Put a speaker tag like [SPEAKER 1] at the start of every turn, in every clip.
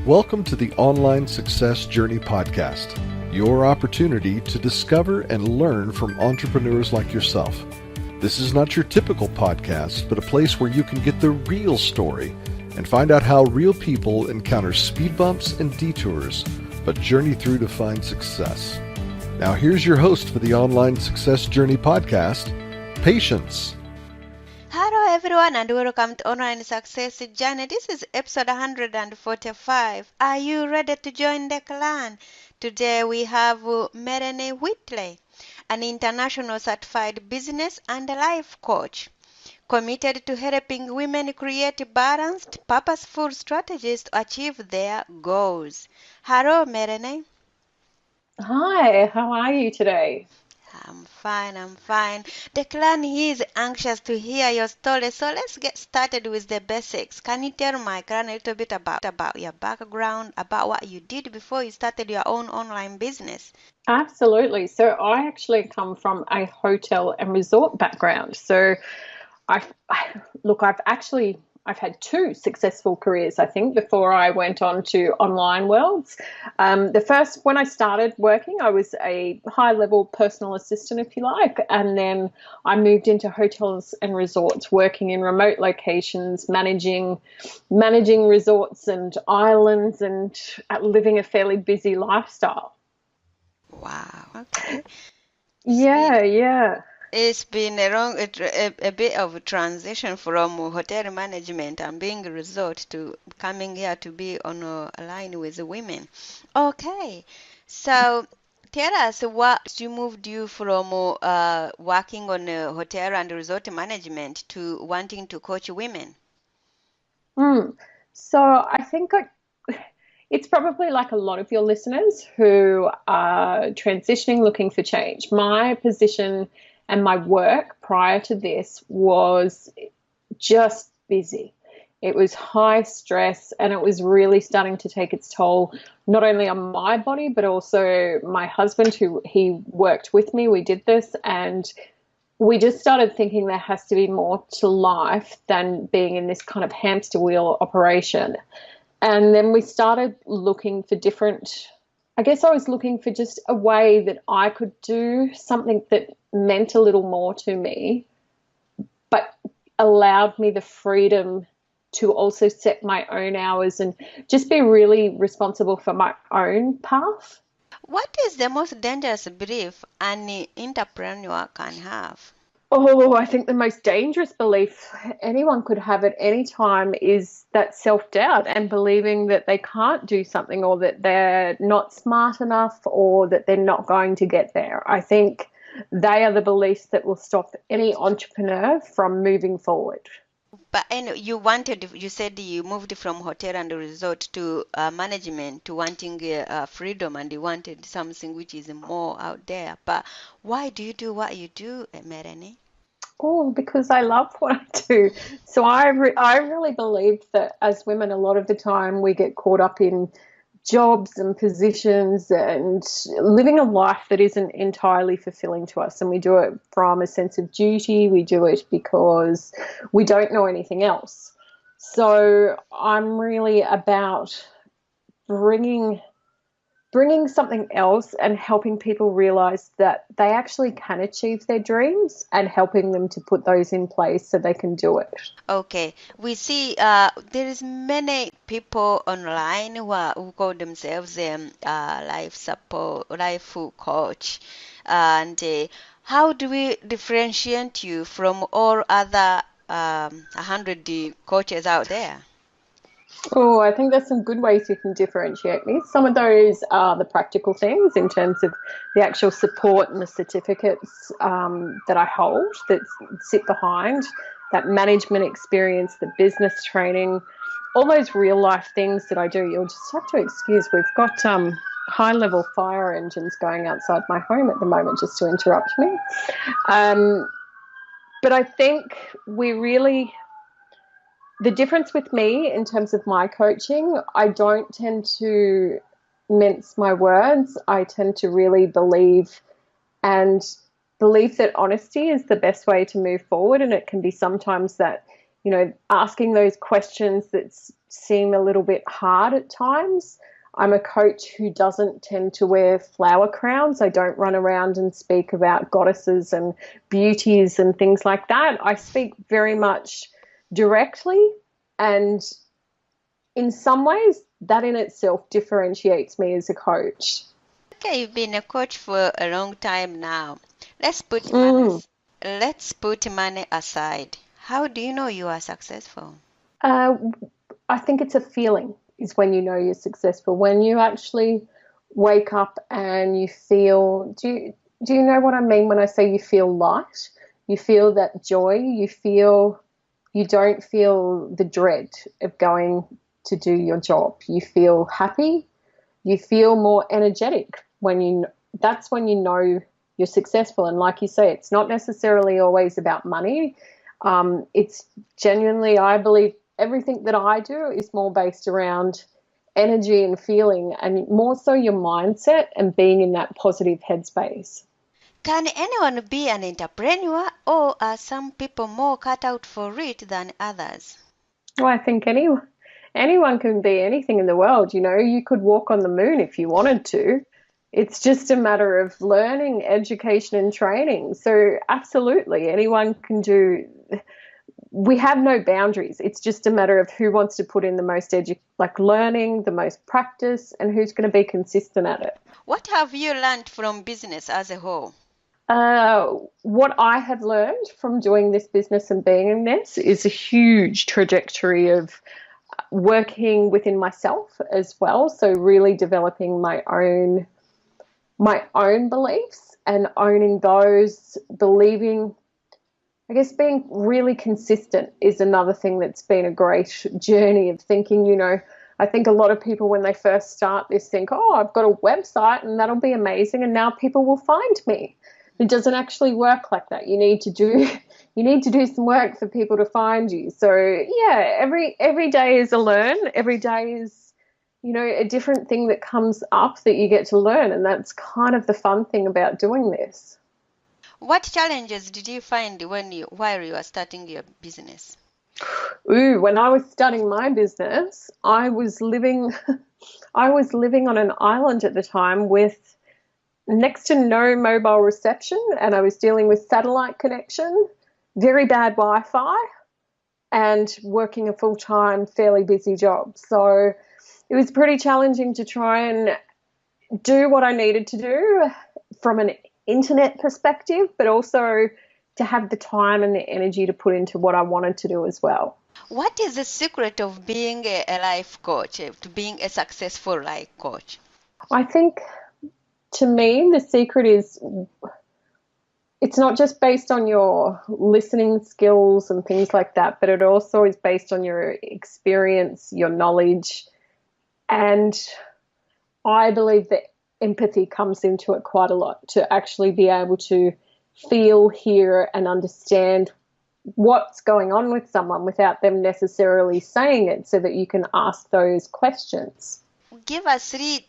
[SPEAKER 1] Welcome to the Online Success Journey podcast, your opportunity to discover and learn from entrepreneurs like yourself. This is not your typical podcast, but a place where you can get the real story and find out how real people encounter speed bumps and detours, but journey through to find success. Now here's your host for the Online Success Journey podcast, Patience.
[SPEAKER 2] Hello everyone and welcome to Online Success Journey. This is episode 145. Are you ready to join the clan? Today we have Melanie Wheatley, an international certified business and life coach, committed to helping women create balanced, purposeful strategies to achieve their goals. Hello Melanie.
[SPEAKER 3] Hi, how are you today?
[SPEAKER 2] I'm fine. The clan is anxious to hear your story, so let's get started with the basics. Can you tell my clan a little bit about your background, about what you did before you started your own online business?
[SPEAKER 3] Absolutely. So I actually come from a hotel and resort background. So I've had two successful careers, I think, before I went on to online worlds. The first, when I started working, I was a high-level personal assistant, if you like, and then I moved into hotels and resorts, working in remote locations, managing resorts and islands, and living a fairly busy lifestyle.
[SPEAKER 2] Wow. Okay.
[SPEAKER 3] Yeah.
[SPEAKER 2] It's been a bit of a transition from hotel management and being a resort to coming here to be on a line with the women. Okay, so tell us what moved you from working on hotel and resort management to wanting to coach women.
[SPEAKER 3] So I think it's probably like a lot of your listeners who are transitioning, looking for change. My position and my work prior to this was just busy. It was high stress and it was really starting to take its toll, not only on my body, but also my husband, who he worked with me. We did this and we just started thinking there has to be more to life than being in this kind of hamster wheel operation. And then we started looking for I was looking for just a way that I could do something that meant a little more to me, but allowed me the freedom to also set my own hours and just be really responsible for my own path.
[SPEAKER 2] What is the most dangerous belief an entrepreneur can have?
[SPEAKER 3] Oh, I think the most dangerous belief anyone could have at any time is that self-doubt and believing that they can't do something or that they're not smart enough or that they're not going to get there. I think they are the beliefs that will stop any entrepreneur from moving forward.
[SPEAKER 2] But you said you moved from hotel and resort to management to wanting freedom, and you wanted something which is more out there. But why do you do what you do, Melanie?
[SPEAKER 3] Oh, because I love what I do. So I really believe that as women, a lot of the time we get caught up in jobs and positions and living a life that isn't entirely fulfilling to us. And we do it from a sense of duty. We do it because we don't know anything else. So I'm really about bringing something else and helping people realize that they actually can achieve their dreams and helping them to put those in place so they can do it.
[SPEAKER 2] Okay, we see there is many people online who call themselves life coach, and how do we differentiate you from all other 100 coaches out there?
[SPEAKER 3] Oh, I think there's some good ways you can differentiate me. Some of those are the practical things in terms of the actual support and the certificates that I hold that sit behind that management experience, the business training, all those real life things that I do. You'll just have to excuse, we've got high level fire engines going outside my home at the moment just to interrupt me. But I think the difference with me in terms of my coaching, I don't tend to mince my words. I tend to really believe that honesty is the best way to move forward. And it can be sometimes that, asking those questions that seem a little bit hard at times. I'm a coach who doesn't tend to wear flower crowns. I don't run around and speak about goddesses and beauties and things like that. I speak very much directly, and in some ways that in itself differentiates me as a coach.
[SPEAKER 2] Okay, you've been a coach for a long time now. Let's put money aside. How do you know you are successful?
[SPEAKER 3] I think it's a feeling is when you know you're successful. When you actually wake up and you feel, do you know what I mean when I say you feel light? You feel that joy. You don't feel the dread of going to do your job. You feel happy. You feel more energetic that's when you know you're successful. And like you say, it's not necessarily always about money. It's genuinely, I believe, everything that I do is more based around energy and feeling, and more so your mindset and being in that positive headspace.
[SPEAKER 2] Can anyone be an entrepreneur, or are some people more cut out for it than others?
[SPEAKER 3] Well, I think anyone can be anything in the world. You could walk on the moon if you wanted to. It's just a matter of learning, education, and training. So absolutely, anyone can do. We have no boundaries. It's just a matter of who wants to put in the most learning, the most practice, and who's going to be consistent at it.
[SPEAKER 2] What have you learned from business as a whole?
[SPEAKER 3] What I have learned from doing this business and being in this is a huge trajectory of working within myself as well. So really developing my own beliefs and owning those, believing. I guess being really consistent is another thing that's been a great journey of thinking, I think a lot of people when they first start this think, oh, I've got a website and that'll be amazing and now people will find me. It doesn't actually work like that. You need to do some work for people to find you. So yeah, every day is a learn. Every day is, a different thing that comes up that you get to learn. And that's kind of the fun thing about doing this.
[SPEAKER 2] What challenges did you find while you were starting your business?
[SPEAKER 3] When I was starting my business, I was living on an island at the time with next to no mobile reception, and I was dealing with satellite connection, very bad Wi-Fi, and working a full-time, fairly busy job. So it was pretty challenging to try and do what I needed to do from an internet perspective, but also to have the time and the energy to put into what I wanted to do as well.
[SPEAKER 2] What is the secret of being a life coach, to being a successful life coach?
[SPEAKER 3] I think, to me, the secret is it's not just based on your listening skills and things like that, but it also is based on your experience, your knowledge, and I believe that empathy comes into it quite a lot, to actually be able to feel, hear, and understand what's going on with someone without them necessarily saying it, so that you can ask those questions.
[SPEAKER 2] Give us 3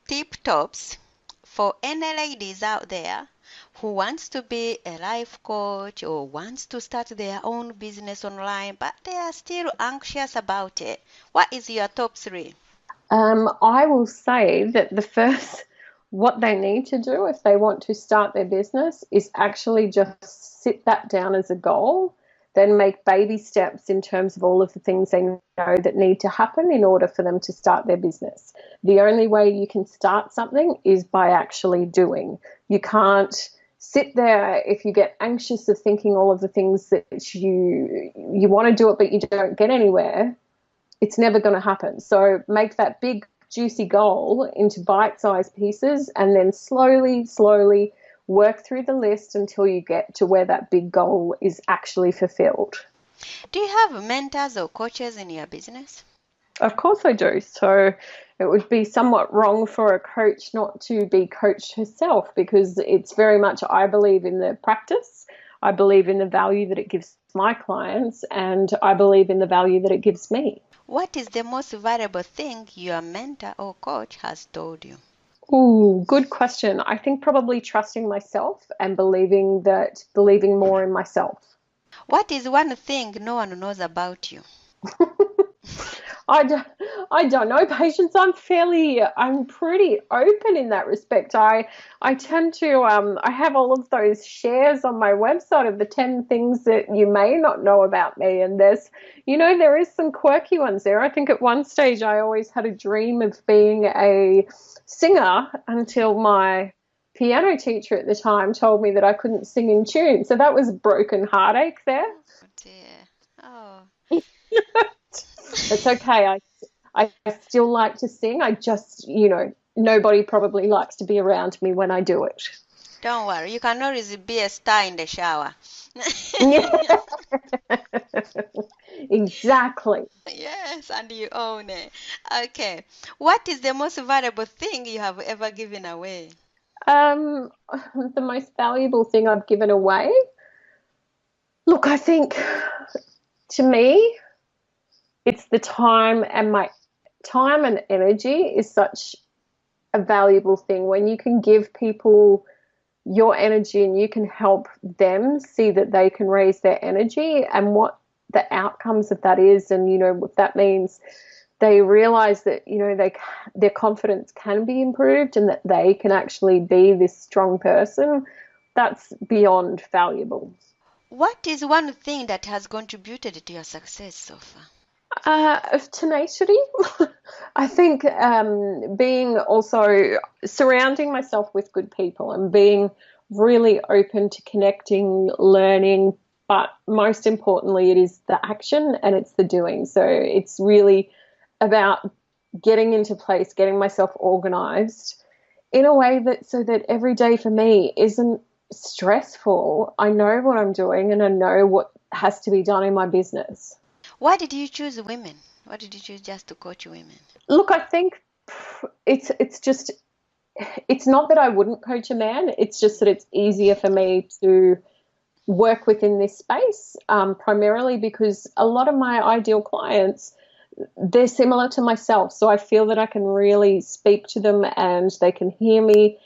[SPEAKER 2] tip tops for any ladies out there who wants to be a life coach or wants to start their own business online, but they are still anxious about it. What is your top 3?
[SPEAKER 3] I will say that what they need to do if they want to start their business is actually just sit that down as a goal, then make baby steps in terms of all of the things they know that need to happen in order for them to start their business. The only way you can start something is by actually doing. You can't sit there if you get anxious of thinking all of the things that you want to do it but you don't get anywhere. It's never going to happen. So make that big, juicy goal into bite-sized pieces and then slowly work through the list until you get to where that big goal is actually fulfilled.
[SPEAKER 2] Do you have mentors or coaches in your business?
[SPEAKER 3] Of course I do. So it would be somewhat wrong for a coach not to be coached herself, because it's very much, I believe in the practice. I believe in the value that it gives my clients, and I believe in the value that it gives me.
[SPEAKER 2] What is the most valuable thing your mentor or coach has told you?
[SPEAKER 3] Ooh, good question. I think probably trusting myself and believing more in myself.
[SPEAKER 2] What is one thing no one knows about you?
[SPEAKER 3] I don't know, Patience. I'm pretty open in that respect. I tend to, I have all of those shares on my website of the 10 things that you may not know about me. And there is some quirky ones there. I think at one stage I always had a dream of being a singer until my piano teacher at the time told me that I couldn't sing in tune. So that was a broken heartache there.
[SPEAKER 2] Oh dear. Oh.
[SPEAKER 3] It's okay. I still like to sing. I just, nobody probably likes to be around me when I do it.
[SPEAKER 2] Don't worry, you can always be a star in the shower.
[SPEAKER 3] Exactly.
[SPEAKER 2] Yes, and you own it. Okay. What is the most valuable thing you have ever given away?
[SPEAKER 3] Um, the most valuable thing I've given away. Look, I think to me, it's the time, and my time and energy is such a valuable thing when you can give people your energy and you can help them see that they can raise their energy and what the outcomes of that is. And, if that means they realize that, their confidence can be improved and that they can actually be this strong person, that's beyond valuable.
[SPEAKER 2] What is one thing that has contributed to your success so far?
[SPEAKER 3] Of tenacity. I think being also surrounding myself with good people and being really open to connecting, learning, but most importantly, it is the action and it's the doing. So it's really about getting into place, getting myself organized in a way so that every day for me isn't stressful. I know what I'm doing and I know what has to be done in my business.
[SPEAKER 2] Why did you choose women? Why did you choose just to coach women?
[SPEAKER 3] Look, I think it's not that I wouldn't coach a man. It's just that it's easier for me to work within this space, primarily because a lot of my ideal clients, they're similar to myself. So I feel that I can really speak to them and they can hear me.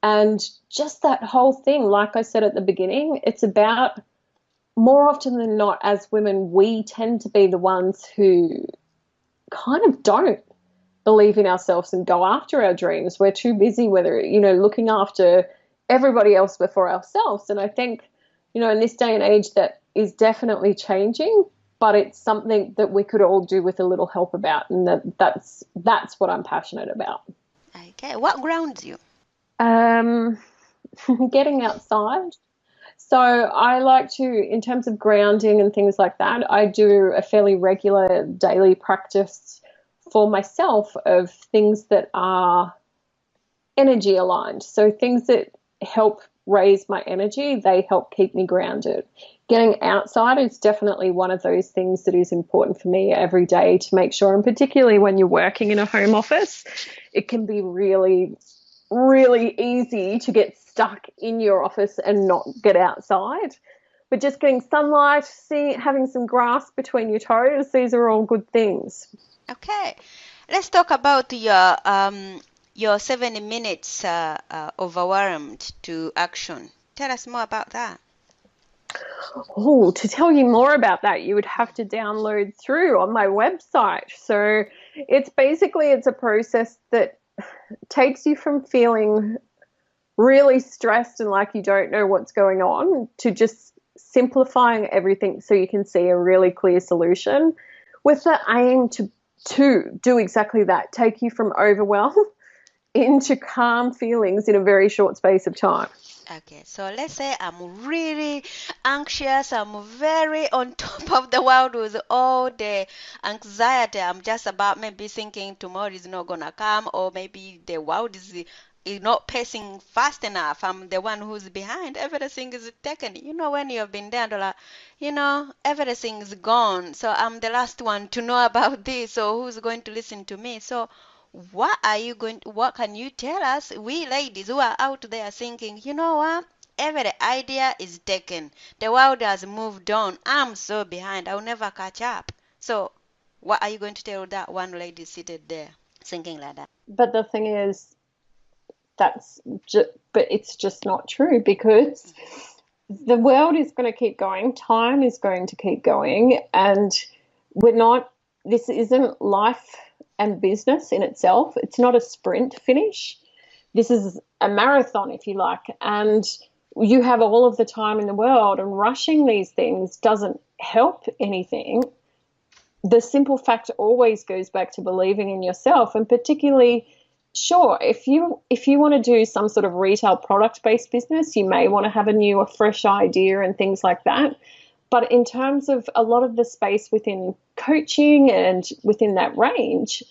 [SPEAKER 3] And just that whole thing, like I said at the beginning, it's about, more often than not, as women, we tend to be the ones who kind of don't believe in ourselves and go after our dreams. We're too busy, looking after everybody else before ourselves. And I think, in this day and age, that is definitely changing, but it's something that we could all do with a little help about. And that's what I'm passionate about.
[SPEAKER 2] Okay. What grounds you?
[SPEAKER 3] Getting outside. So I like to, in terms of grounding and things like that, I do a fairly regular daily practice for myself of things that are energy aligned. So things that help raise my energy, they help keep me grounded. Getting outside is definitely one of those things that is important for me every day to make sure, and particularly when you're working in a home office, it can be really, really easy to get stuck in your office and not get outside. But just getting sunlight, having some grass between your toes, these are all good things.
[SPEAKER 2] Okay. Let's talk about your 70 minutes overwhelmed to action. Tell us more about that.
[SPEAKER 3] Oh, to tell you more about that, you would have to download through on my website. So it's a process that takes you from feeling really stressed and like you don't know what's going on to just simplifying everything so you can see a really clear solution, with the aim to do exactly that, take you from overwhelm into calm feelings in a very short space of time.
[SPEAKER 2] Okay, so let's say I'm really anxious, I'm very on top of the world with all the anxiety. I'm just about maybe thinking tomorrow is not gonna come, or maybe the world is not pacing fast enough. I'm the one who's behind. Everything is taken. When you've been there, and like, everything is gone. So I'm the last one to know about this. So who's going to listen to me? So what can you tell us, we ladies who are out there thinking, what? Every idea is taken. The world has moved on. I'm so behind. I'll never catch up. So what are you going to tell that one lady seated there thinking like that?
[SPEAKER 3] But the thing is, but it's just not true, because the world is going to keep going. Time is going to keep going, and we're not this isn't life and business in itself. It's not a sprint finish. This is a marathon, if you like, and you have all of the time in the world, and rushing these things doesn't help anything. The simple fact always goes back to believing in yourself, and particularly, sure, if you want to do some sort of retail product-based business, you may want to have a new or fresh idea and things like that. But in terms of a lot of the space within coaching and within that range,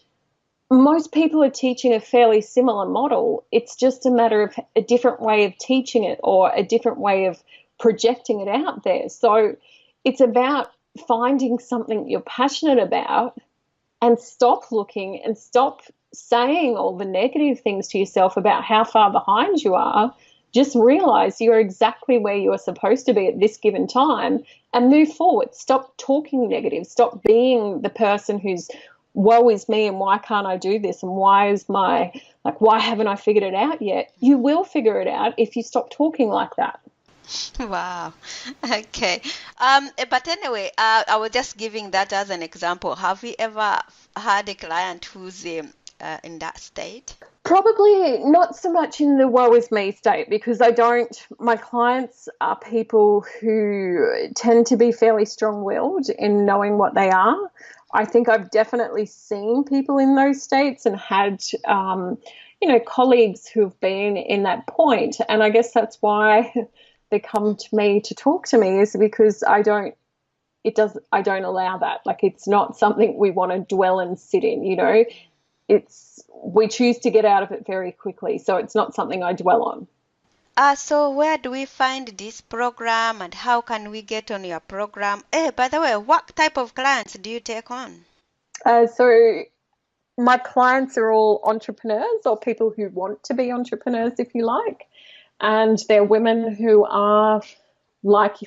[SPEAKER 3] most people are teaching a fairly similar model. It's just a matter of a different way of teaching it or a different way of projecting it out there. So it's about finding something you're passionate about and stop looking and stop saying all the negative things to yourself about how far behind you are. Just realize you're exactly where you are supposed to be at this given time and move forward. Stop talking negative. Stop being the person who's, woe is me and why can't I do this and why haven't I figured it out yet? You will figure it out if you stop talking like that.
[SPEAKER 2] Wow. Okay. But anyway, I was just giving that as an example. Have you ever had a client who's in that state?
[SPEAKER 3] Probably not so much in the woe is me state, because my clients are people who tend to be fairly strong-willed in knowing what they are. I think I've definitely seen people in those states and had, colleagues who've been in that point. And I guess that's why they come to me to talk to me, is because I don't allow that. Like, it's not something we want to dwell and sit in, we choose to get out of it very quickly. So it's not something I dwell on.
[SPEAKER 2] So where do we find this program and how can we get on your program? By the way, what type of clients do you take on?
[SPEAKER 3] So my clients are all entrepreneurs or people who want to be entrepreneurs, if you like. And they're women who are, like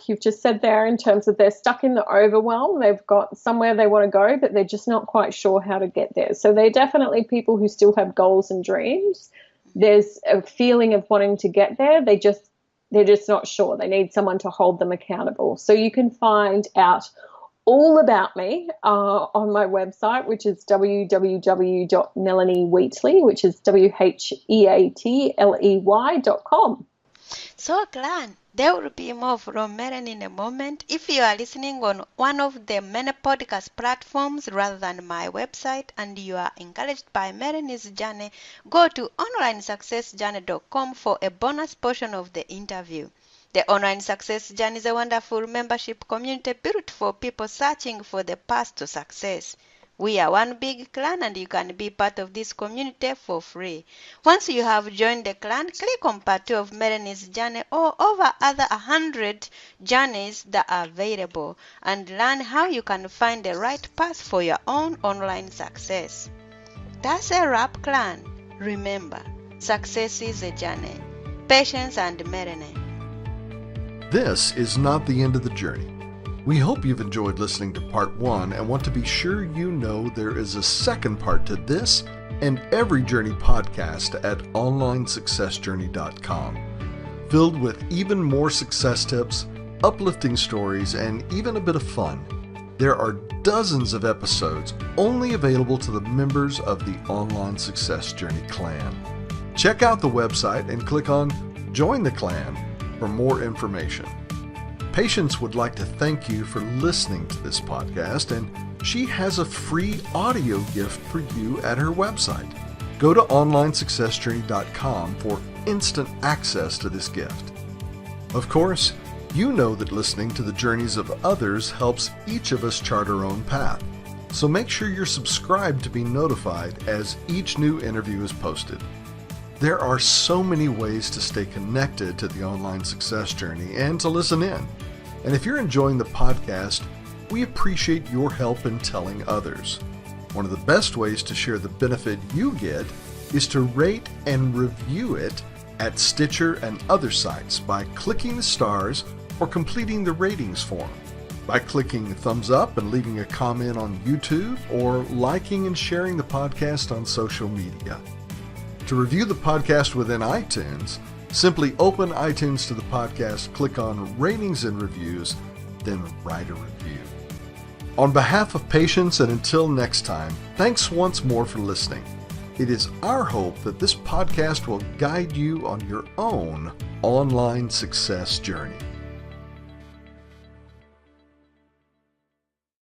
[SPEAKER 3] you've just said there, in terms of they're stuck in the overwhelm. They've got somewhere they want to go, but they're just not quite sure how to get there. So they're definitely people who still have goals and dreams. There's a feeling of wanting to get there. They're just not sure. They need someone to hold them accountable. So you can find out all about me on my website, which is www.melaniewheatley, which is WHEATLEY.com.
[SPEAKER 2] So, Glenn, there will be more from Melanie in a moment. If you are listening on one of the many podcast platforms rather than my website and you are encouraged by Melanie's journey, go to onlinesuccessjourney.com for a bonus portion of the interview. The Online Success Journey is a wonderful membership community built for people searching for the path to success. We are one big clan and you can be part of this community for free. Once you have joined the clan, click on part 2 of Melanie's journey or over other 100 journeys that are available and learn how you can find the right path for your own online success. That's a wrap, clan. Remember, success is a journey. Patience and Melanie.
[SPEAKER 1] This is not the end of the journey. We hope you've enjoyed listening to part 1 and want to be sure you know there is a second part to this and every journey podcast at onlinesuccessjourney.com, filled with even more success tips, uplifting stories, and even a bit of fun. There are dozens of episodes only available to the members of the Online Success Journey clan. Check out the website and click on Join the Clan for more information. Patience would like to thank you for listening to this podcast, and she has a free audio gift for you at her website. Go to onlinesuccessjourney.com for instant access to this gift. Of course, you know that listening to the journeys of others helps each of us chart our own path. So make sure you're subscribed to be notified as each new interview is posted. There are so many ways to stay connected to the Online Success Journey and to listen in. And if you're enjoying the podcast, we appreciate your help in telling others. One of the best ways to share the benefit you get is to rate and review it at Stitcher and other sites by clicking the stars or completing the ratings form, by clicking thumbs up and leaving a comment on YouTube, or liking and sharing the podcast on social media. To review the podcast within iTunes, simply open iTunes to the podcast, click on Ratings and Reviews, then write a review. On behalf of Patience, and until next time, thanks once more for listening. It is our hope that this podcast will guide you on your own online success journey.